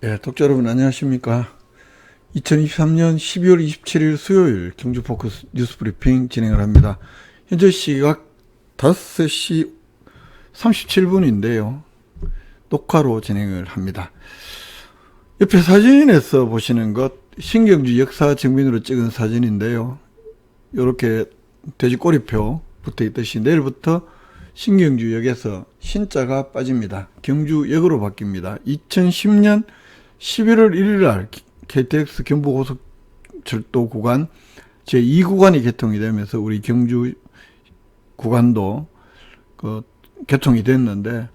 예, 독자 여러분 안녕하십니까. 2023년 12월 27일 수요일 경주포커스 뉴스브리핑 진행을 합니다. 현재 시각 5시 37분인데요. 녹화로 진행을 합니다. 옆에 사진에서 보시는 것 신경주 역사 증민으로 찍은 사진인데요. 이렇게 돼지꼬리표 붙어 있듯이 내일부터 신경주역에서 신자가 빠집니다. 경주역으로 바뀝니다. 2010년 11월 1일 날 KTX 경부고속철도 구간 제2구간이 개통이 되면서 우리 경주 구간도 개통이 됐는데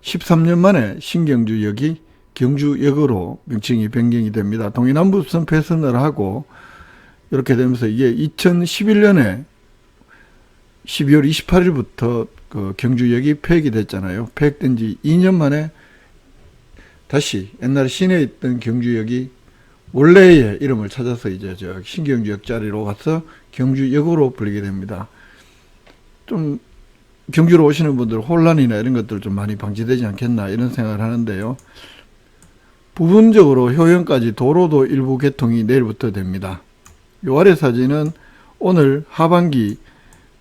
13년 만에 신경주역이 경주역으로 명칭이 변경이 됩니다. 동해남부선 폐선을 하고 이렇게 되면서 이게 2011년에 12월 28일부터 경주역이 폐역이 됐잖아요. 폐역된 지 2년 만에 다시 옛날 시내에 있던 경주역이 원래의 이름을 찾아서 이제 저 신경주역 자리로 가서 경주역으로 불리게 됩니다. 좀 경주로 오시는 분들 혼란이나 이런 것들 좀 많이 방지되지 않겠나 이런 생각을 하는데요. 부분적으로 효연까지 도로도 일부 개통이 내일부터 됩니다. 요 아래 사진은 오늘 하반기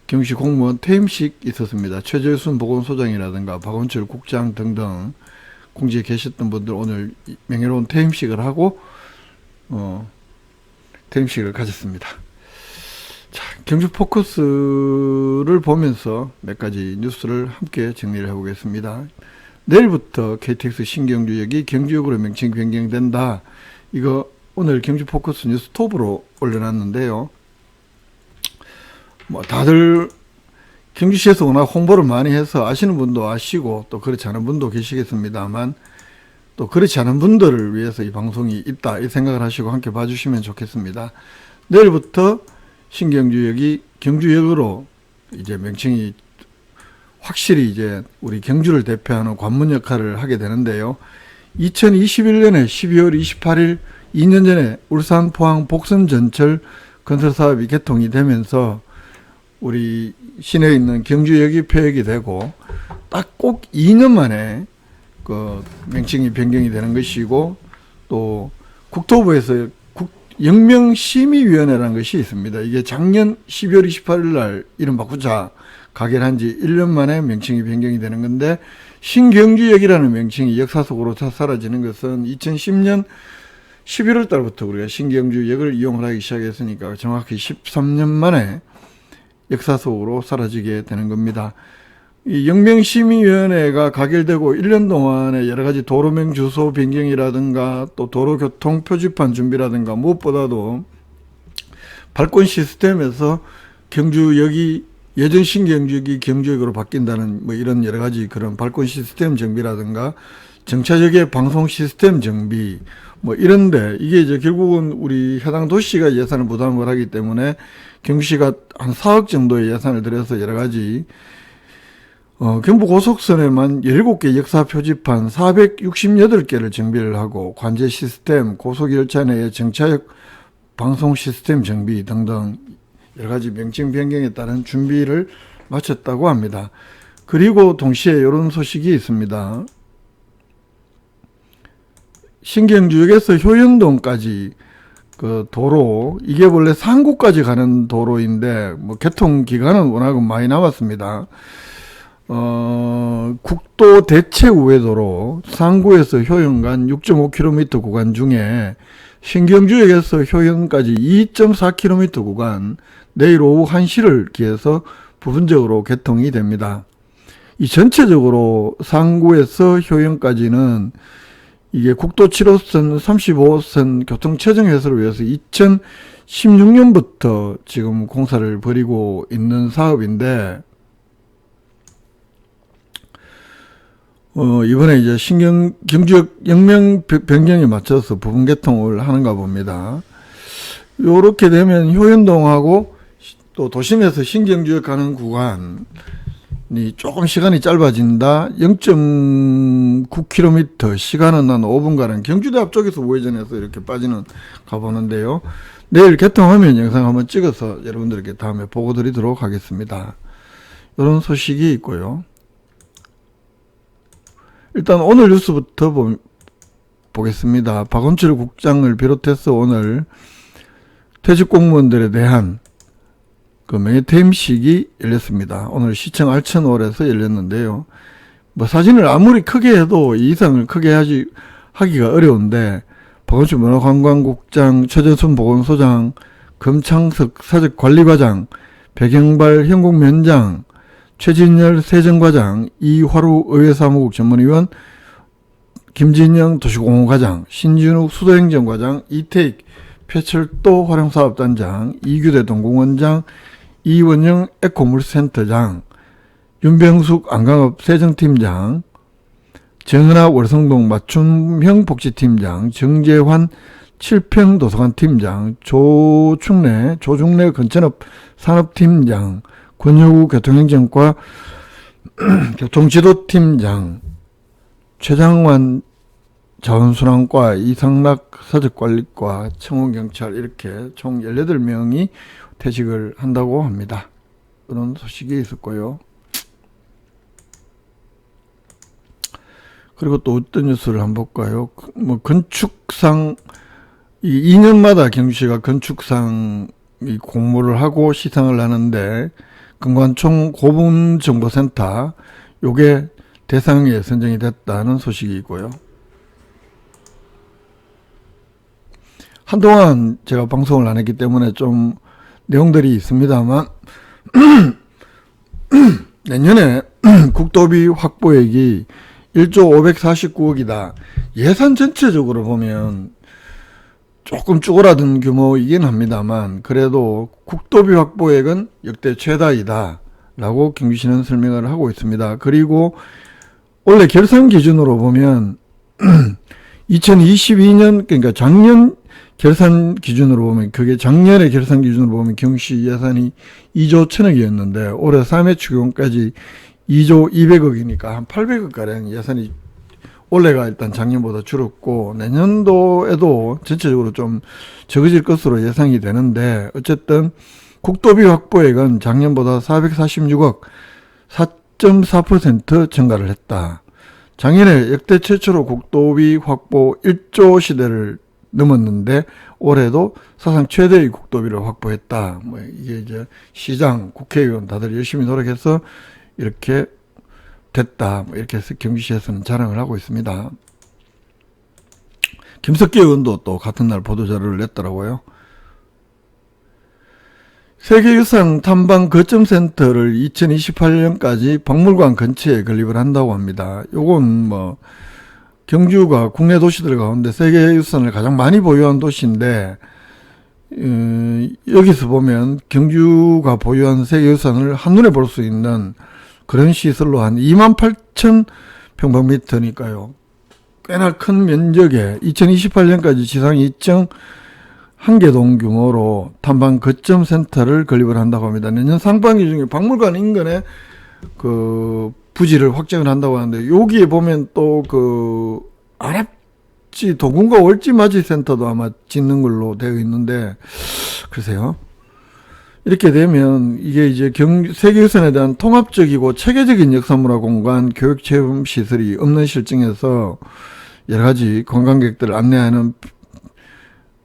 경시 공무원 퇴임식 있었습니다. 최재순 보건소장이라든가 박원철 국장 등등 공지에 계셨던 분들 오늘 명예로운 퇴임식을 하고 퇴임식을 가졌습니다. 자, 경주 포커스를 보면서 몇 가지 뉴스를 함께 정리를 해보겠습니다. 내일부터 KTX 신경주역이 경주역으로 명칭 변경된다. 이거 오늘 경주 포커스 뉴스 톱으로 올려놨는데요. 뭐 다들 경주시에서 워낙 홍보를 많이 해서 아시는 분도 아시고 또 그렇지 않은 분도 계시겠습니다만 또 그렇지 않은 분들을 위해서 이 방송이 있다 이 생각을 하시고 함께 봐주시면 좋겠습니다. 내일부터 신경주역이 경주역으로 이제 명칭이 확실히 이제 우리 경주를 대표하는 관문 역할을 하게 되는데요. 2021년에 12월 28일 2년 전에 울산 포항 복선 전철 건설 사업이 개통이 되면서 우리 시내에 있는 경주역이 폐역이 되고 딱 꼭 2년 만에 명칭이 변경이 되는 것이고 또 국토부에서 영명심의위원회라는 것이 있습니다. 이게 작년 12월 28일 날 이름 바꾸자 가결한 지 1년 만에 명칭이 변경이 되는 건데 신경주역이라는 명칭이 역사 속으로 다 사라지는 것은 2010년 11월 달부터 우리가 신경주역을 이용을 하기 시작했으니까 정확히 13년 만에 역사 속으로 사라지게 되는 겁니다. 이 영명심의위원회가 가결되고 1년 동안에 여러 가지 도로명 주소 변경이라든가 또 도로교통 표지판 준비라든가 무엇보다도 발권 시스템에서 경주역이 예전 신경주역이 경주역으로 바뀐다는 뭐 이런 여러 가지 그런 발권 시스템 정비라든가 정차역의 방송 시스템 정비 뭐 이런데 이게 이제 결국은 우리 해당 도시가 예산을 부담을 하기 때문에 경주시가 한 4억 정도의 예산을 들여서 여러 가지 경부고속선에만 17개 역사 표지판 468개를 정비를 하고 관제 시스템, 고속열차 내의 정차역 방송 시스템 정비 등등 여러 가지 명칭 변경에 따른 준비를 마쳤다고 합니다. 그리고 동시에 이런 소식이 있습니다. 신경주역에서 효연동까지 도로, 이게 원래 상구까지 가는 도로인데, 개통 기간은 워낙 많이 남았습니다. 국도 대체 우회도로 상구에서 효연 간 6.5km 구간 중에 신경주역에서 효연까지 2.4km 구간 내일 오후 1시를 기해서 부분적으로 개통이 됩니다. 이 전체적으로 상구에서 효연까지는 이게 국도 7호선, 35호선 교통체증 해소를 위해서 2016년부터 지금 공사를 벌이고 있는 사업인데, 이번에 이제 경주역 영명 변경에 맞춰서 부분 개통을 하는가 봅니다. 요렇게 되면 효연동하고 또 도심에서 신경주역 가는 구간이 조금 시간이 짧아진다. 0.9km 시간은 한 5분가량 경주대 앞쪽에서 우회전해서 이렇게 빠지는 가보는데요. 내일 개통하면 영상 한번 찍어서 여러분들께 다음에 보고 드리도록 하겠습니다. 이런 소식이 있고요. 일단 오늘 뉴스부터 보겠습니다. 박원철 국장을 비롯해서 오늘 퇴직 공무원들에 대한 그 명예퇴임식이 열렸습니다. 오늘 시청 알천홀에서 열렸는데요. 뭐 사진을 아무리 크게 해도 이 이상을 크게 하기가 어려운데, 박원철 문화관광국장, 최재순 보건소장, 금창석 사직관리과장, 백영발 현국면장, 최진열 세정과장, 이화루 의회사무국 전문위원, 김진영 도시공원과장, 신진욱 수도행정과장, 이태익 폐철도 활용사업단장, 이규대 동공원장, 이원영 에코물센터장, 윤병숙 안강업 세정팀장, 정은아 월성동 맞춤형 복지팀장, 정재환 칠평도서관 팀장, 조중래 건천업 산업팀장, 권효구 교통행정과 교통지도팀장, 최장환 자원순환과, 이상락 사직관리과, 청원경찰, 이렇게 총 18명이 퇴직을 한다고 합니다. 그런 소식이 있었고요. 그리고 또 어떤 뉴스를 한번 볼까요? 뭐 건축상, 2년마다 경주시가 건축상 공모를 하고 시상을 하는데, 금관총 고분정보센터 요게 대상에 선정이 됐다는 소식이 있고요. 한동안 제가 방송을 안 했기 때문에 좀 내용들이 있습니다만 내년에 국도비 확보액이 1조 549억이다. 예산 전체적으로 보면 조금 쭈그라든 규모이긴 합니다만 그래도 국도비 확보액은 역대 최다이다 라고 경주시는 설명을 하고 있습니다. 그리고 원래 결산 기준으로 보면 2022년 그러니까 작년 결산 기준으로 보면 그게 작년의 결산 기준으로 보면 경주시 예산이 2조 1000억이었는데 올해 3회 추경까지 2조 200억이니까 한 800억가량 예산이 올해가 일단 작년보다 줄었고 내년도에도 전체적으로 좀 적어질 것으로 예상이 되는데 어쨌든 국도비 확보액은 작년보다 446억 4.4% 증가를 했다. 작년에 역대 최초로 국도비 확보 1조 시대를 넘었는데 올해도 사상 최대의 국도비를 확보했다. 뭐 이게 이제 시장, 국회의원 다들 열심히 노력해서 이렇게 됐다. 뭐 이렇게 해서 경주시에서는 자랑을 하고 있습니다. 김석기 의원도 또 같은 날 보도자료를 냈더라고요. 세계유산 탐방 거점센터를 2028년까지 박물관 근처에 건립을 한다고 합니다. 요건 뭐 경주가 국내 도시들 가운데 세계유산을 가장 많이 보유한 도시인데 여기서 보면 경주가 보유한 세계유산을 한눈에 볼 수 있는 그런 시설로 한 28,000평방미터니까요. 꽤나 큰 면적에 2028년까지 지상 2.1개동 규모로 탐방 거점 센터를 건립을 한다고 합니다. 내년 상반기 중에 박물관 인근에 그 부지를 확정을 한다고 하는데 여기에 보면 또 그 아랍지 도군과 월지맞이 센터도 아마 짓는 걸로 되어 있는데 글쎄요. 이렇게 되면 이게 이제 세계유산에 대한 통합적이고 체계적인 역사문화 공간, 교육 체험 시설이 없는 실정에서 여러 가지 관광객들을 안내하는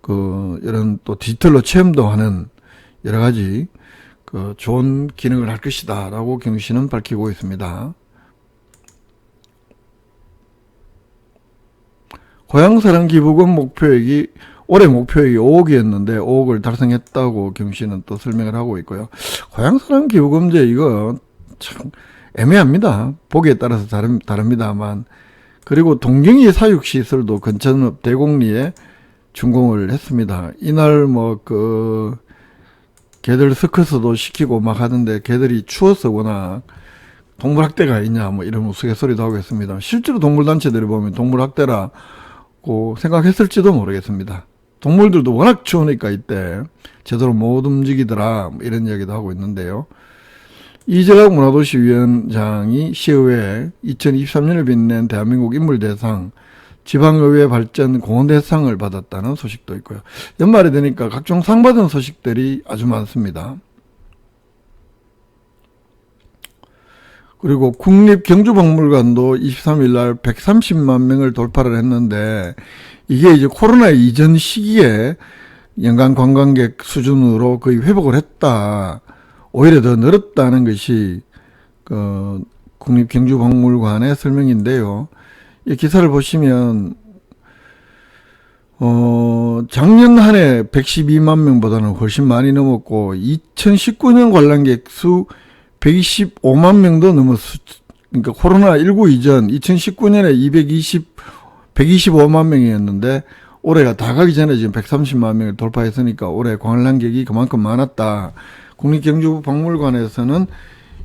그 이런 또 디지털로 체험도 하는 여러 가지 그 좋은 기능을 할 것이다라고 경주시는 밝히고 있습니다. 고향사랑 기부금 목표액이 올해 목표액이 5억이었는데 5억을 달성했다고 경주시는 또 설명을 하고 있고요. 고향사랑 기부금제 이거 참 애매합니다. 보기에 따라서 다릅니다만 그리고 동경이 사육시설도 근천읍 대곡리에 준공을 했습니다. 이날 뭐 그 개들 서커스도 시키고 막 하던데 개들이 추워서 워낙 동물학대가 있냐 뭐 이런 우스갯소리도 하고 있습니다. 실제로 동물단체들이 보면 동물학대라고 생각했을지도 모르겠습니다. 동물들도 워낙 추우니까 이때 제대로 못 움직이더라 뭐 이런 이야기도 하고 있는데요. 이재학 문화도시위원장이 시의회에 2023년을 빛낸 대한민국 인물대상 지방의회 발전 공헌대상을 받았다는 소식도 있고요. 연말이 되니까 각종 상 받은 소식들이 아주 많습니다. 그리고 국립경주박물관도 23일 날 130만 명을 돌파를 했는데, 이게 이제 코로나 이전 시기에 연간 관광객 수준으로 거의 회복을 했다. 오히려 더 늘었다는 것이 국립경주박물관의 설명인데요. 이 기사를 보시면 작년 한 해 112만 명보다는 훨씬 많이 넘었고 2019년 관람객 수 125만 명도 그러니까 코로나19 이전 2019년에 125만 명이었는데 올해가 다 가기 전에 지금 130만 명을 돌파했으니까 올해 관람객이 그만큼 많았다. 국립경주박물관에서는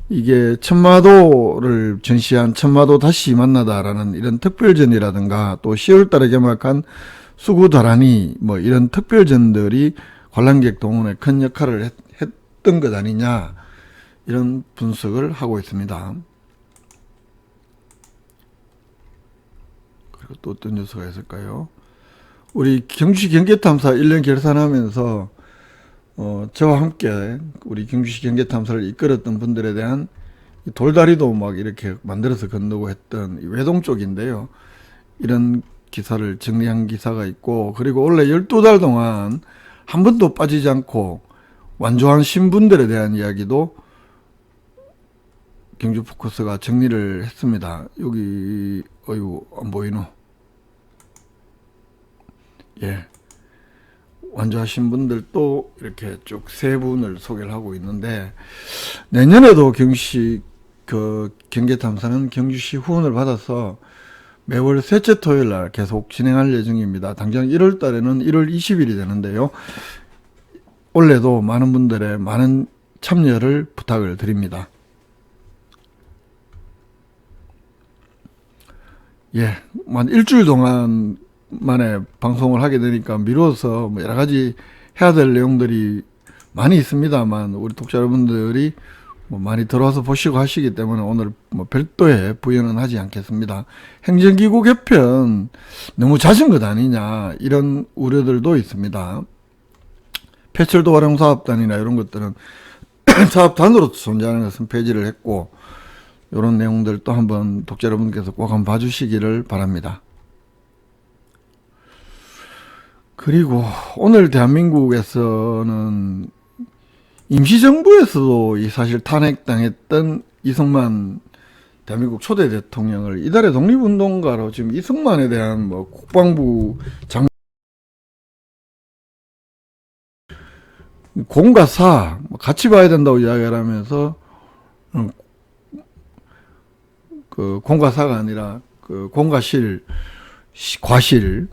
이게 천마도를 전시한 천마도 다시 만나다라는 이런 특별전이라든가 또 10월 달에 개막한 수구다라니 뭐 이런 특별전들이 관람객 동원에 큰 역할을 했던 것 아니냐 이런 분석을 하고 있습니다. 그리고 또 어떤 뉴스가 있을까요? 우리 경주시 경계탐사 1년 결산하면서 저와 함께 우리 경주시 경계탐사를 이끌었던 분들에 대한 돌다리도 막 이렇게 만들어서 건너고 했던 외동 쪽인데요. 이런 기사를 정리한 기사가 있고, 그리고 원래 12달 동안 한 번도 빠지지 않고 완주한 신분들에 대한 이야기도 경주포커스가 정리를 했습니다. 여기 안 보이노? 예. 완주하신 분들도 이렇게 쭉 세 분을 소개를 하고 있는데, 내년에도 경주시 경계탐사는 경주시 후원을 받아서 매월 셋째 토요일 날 계속 진행할 예정입니다. 당장 1월 달에는 1월 20일이 되는데요. 올해도 많은 분들의 많은 참여를 부탁을 드립니다. 예, 만 일주일 동안 만에 방송을 하게 되니까 미루어서 뭐 여러 가지 해야 될 내용들이 많이 있습니다만 우리 독자 여러분들이 뭐 많이 들어와서 보시고 하시기 때문에 오늘 뭐 별도의 부연은 하지 않겠습니다. 행정기구 개편 너무 잦은 것 아니냐 이런 우려들도 있습니다. 폐철도 활용 사업단이나 이런 것들은 사업단으로 존재하는 것은 폐지를 했고, 이런 내용들도 한번 독자 여러분께서 꼭 한번 봐주시기를 바랍니다. 그리고 오늘 대한민국에서는 임시정부에서도 사실 탄핵당했던 이승만 대한민국 초대 대통령을 이달의 독립운동가로 지금 이승만에 대한 뭐 국방부 공과 사 같이 봐야 된다고 이야기를 하면서 그 공과 사가 아니라 그 공과 과실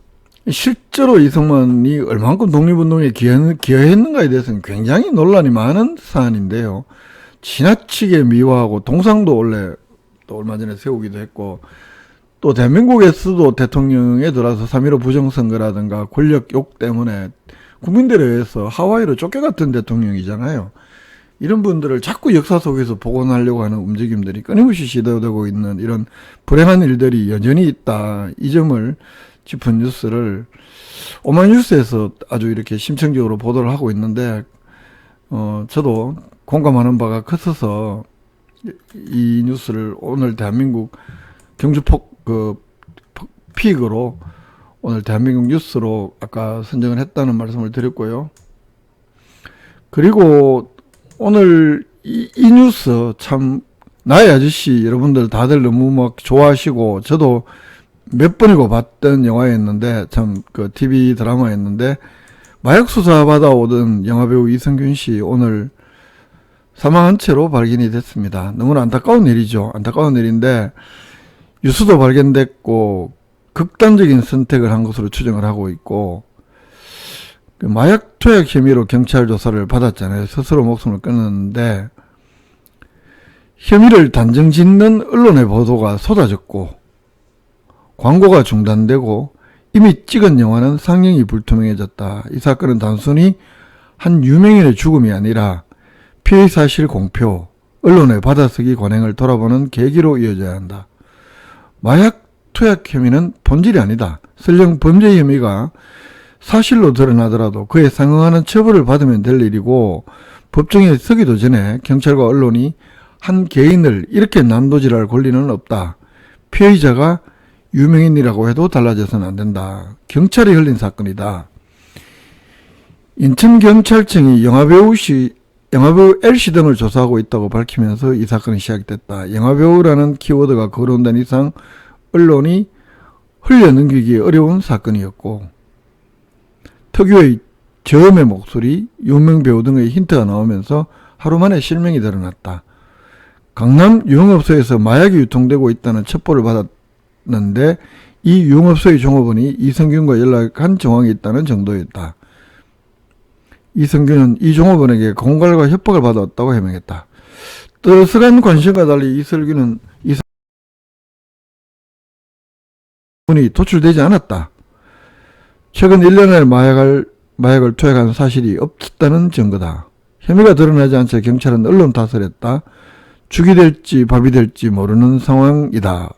실제로 이승만이 얼만큼 독립운동에 기여했는가에 대해서는 굉장히 논란이 많은 사안인데요. 지나치게 미화하고 동상도 원래 또 얼마 전에 세우기도 했고, 또 대한민국에서도 대통령에 들어서 3.15 부정선거라든가 권력 욕 때문에 국민들에 의해서 하와이로 쫓겨갔던 대통령이잖아요. 이런 분들을 자꾸 역사 속에서 복원하려고 하는 움직임들이 끊임없이 시도되고 있는 이런 불행한 일들이 여전히 있다. 이 점을 짚은 뉴스를 오마이뉴스에서 아주 이렇게 심층적으로 보도를 하고 있는데, 저도 공감하는 바가 컸어서 이 뉴스를 오늘 대한민국 픽으로 오늘 대한민국 뉴스로 아까 선정을 했다는 말씀을 드렸고요. 그리고 오늘 이 뉴스 참 나의 아저씨 여러분들 다들 너무 막 좋아하시고 저도 몇 번이고 봤던 영화였는데, 참 그 TV 드라마였는데, 마약 수사 받아오던 영화배우 이성균 씨 오늘 사망한 채로 발견이 됐습니다. 너무나 안타까운 일이죠. 안타까운 일인데 유수도 발견됐고 극단적인 선택을 한 것으로 추정을 하고 있고, 그 마약 투약 혐의로 경찰 조사를 받았잖아요. 스스로 목숨을 끊었는데 혐의를 단정 짓는 언론의 보도가 쏟아졌고 광고가 중단되고 이미 찍은 영화는 상영이 불투명해졌다. 이 사건은 단순히 한 유명인의 죽음이 아니라 피해 사실 공표, 언론의 받아쓰기 관행을 돌아보는 계기로 이어져야 한다. 마약 투약 혐의는 본질이 아니다. 설령 범죄 혐의가 사실로 드러나더라도 그에 상응하는 처벌을 받으면 될 일이고, 법정에 서기도 전에 경찰과 언론이 한 개인을 이렇게 난도질할 권리는 없다. 피해자가 유명인이라고 해도 달라져서는 안 된다. 경찰이 흘린 사건이다. 인천경찰청이 영화배우 L씨 등을 조사하고 있다고 밝히면서 이 사건이 시작됐다. 영화배우라는 키워드가 거론된 이상 언론이 흘려넘기기 어려운 사건이었고, 특유의 저음의 목소리, 유명 배우 등의 힌트가 나오면서 하루 만에 실명이 드러났다. 강남 유흥업소에서 마약이 유통되고 있다는 첩보를 받았는데 이 유흥업소의 종업원이 이성균과 연락한 정황이 있다는 정도였다. 이성균은 이 종업원에게 공갈과 협박을 받았다고 해명했다. 떠슬한 관심과 달리 이성균은 이 도출되지 않았다. 최근 1년에 마약을 투약한 사실이 없었다는 증거다. 혐의가 드러나지 않자 경찰은 언론 탓을 했다. 죽이 될지 밥이 될지 모르는 상황이다.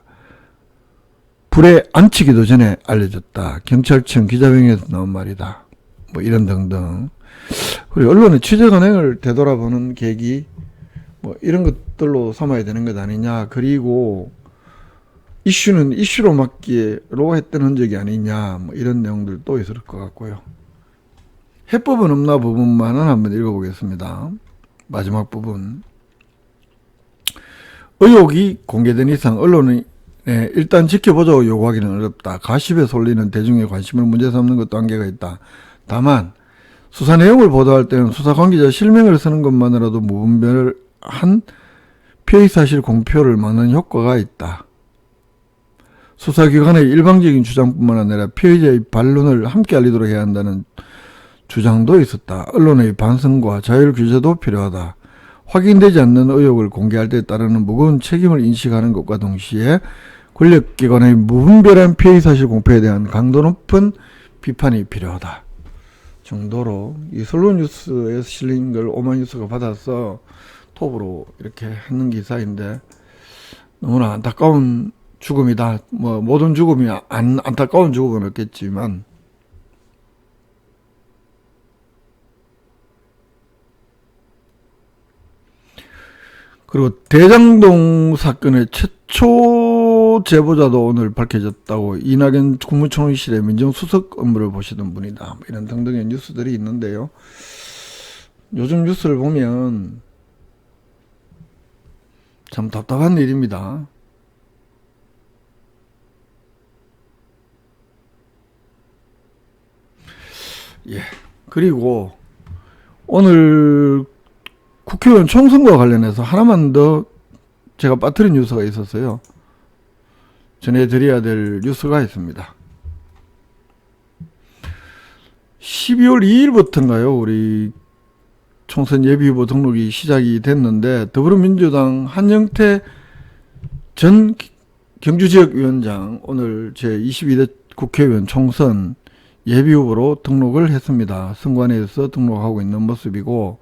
불에 안 치기도 전에 알려졌다. 경찰청 기자회견에서 나온 말이다. 뭐 이런 등등. 그리고 언론의 취재 관행을 되돌아보는 계기, 뭐 이런 것들로 삼아야 되는 것 아니냐. 그리고 이슈는 이슈로 막기로 했던 흔적이 아니냐. 뭐 이런 내용들도 있을 것 같고요. 해법은 없나 부분만은 한번 읽어보겠습니다. 마지막 부분. 의혹이 공개된 이상 언론이 일단 지켜보자고 요구하기는 어렵다. 가십에 쏠리는 대중의 관심을 문제 삼는 것도 한계가 있다. 다만 수사 내용을 보도할 때는 수사 관계자 실명을 쓰는 것만으로도 무분별한 피의사실 공표를 막는 효과가 있다. 수사기관의 일방적인 주장뿐만 아니라 피의자의 반론을 함께 알리도록 해야 한다는 주장도 있었다. 언론의 반성과 자율 규제도 필요하다. 확인되지 않는 의혹을 공개할 때 따르는 무거운 책임을 인식하는 것과 동시에 권력기관의 무분별한 피의사실 공표에 대한 강도 높은 비판이 필요하다. 정도로 이 선론뉴스에서 실린 걸 오마이뉴스가 받아서 톱으로 이렇게 했는 기사인데 너무나 안타까운 죽음이다. 뭐 모든 죽음이 안타까운 죽음은 없겠지만 그리고 대장동 사건의 최초 제보자도 오늘 밝혀졌다고 이낙연 국무총리실의 민정수석 업무를 보시던 분이다. 뭐 이런 등등의 뉴스들이 있는데요. 요즘 뉴스를 보면 참 답답한 일입니다. 예. 그리고 오늘 국회의원 총선과 관련해서 하나만 더 제가 빠뜨린 뉴스가 있었어요. 전해드려야 될 뉴스가 있습니다. 12월 2일부터인가요? 우리 총선 예비후보 등록이 시작이 됐는데 더불어민주당 한영태 전 경주지역위원장 오늘 제22대 국회의원 총선 예비후보로 등록을 했습니다. 선관위에서 등록하고 있는 모습이고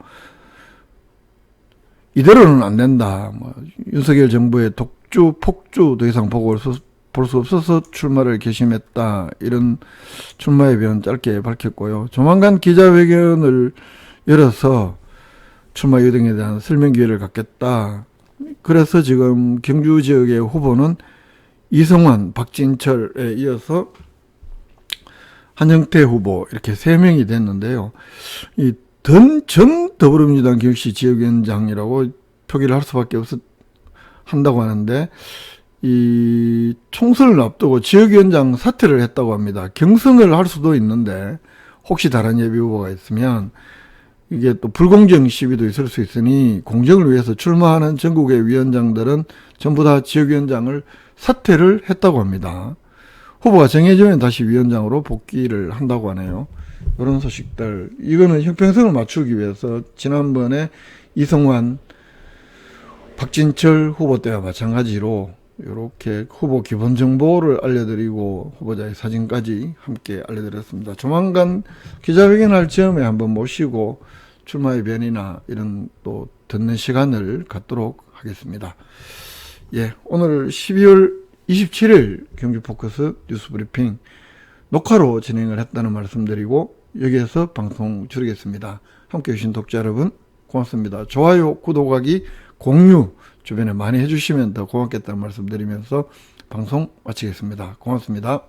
이대로는 안 된다. 뭐 윤석열 정부의 독주, 폭주 더 이상 볼 수 없어서 출마를 결심했다. 이런 출마의 변 짧게 밝혔고요. 조만간 기자회견을 열어서 출마 여등에 대한 설명 기회를 갖겠다. 그래서 지금 경주 지역의 후보는 이성환, 박진철에 이어서 한영태 후보 이렇게 3명이 됐는데요. 전 더불어민주당 경시 지역위원장이라고 표기를 할 수밖에 한다고 하는데 이 총선을 앞두고 지역위원장 사퇴를 했다고 합니다. 경선을 할 수도 있는데 혹시 다른 예비후보가 있으면 이게 또 불공정 시비도 있을 수 있으니 공정을 위해서 출마하는 전국의 위원장들은 전부 다 지역위원장을 사퇴를 했다고 합니다. 후보가 정해지면 다시 위원장으로 복귀를 한다고 하네요. 이런 소식들, 이거는 형평성을 맞추기 위해서 지난번에 이성환, 박진철 후보 때와 마찬가지로 이렇게 후보 기본 정보를 알려드리고 후보자의 사진까지 함께 알려드렸습니다. 조만간 기자회견할 즈음에 한번 모시고 출마의 변이나 이런 또 듣는 시간을 갖도록 하겠습니다. 예, 오늘 12월 27일 경주포커스 뉴스브리핑 녹화로 진행을 했다는 말씀드리고 여기에서 방송 줄이겠습니다. 함께 해주신 독자 여러분 고맙습니다. 좋아요, 구독하기, 공유 주변에 많이 해주시면 더 고맙겠다는 말씀드리면서 방송 마치겠습니다. 고맙습니다.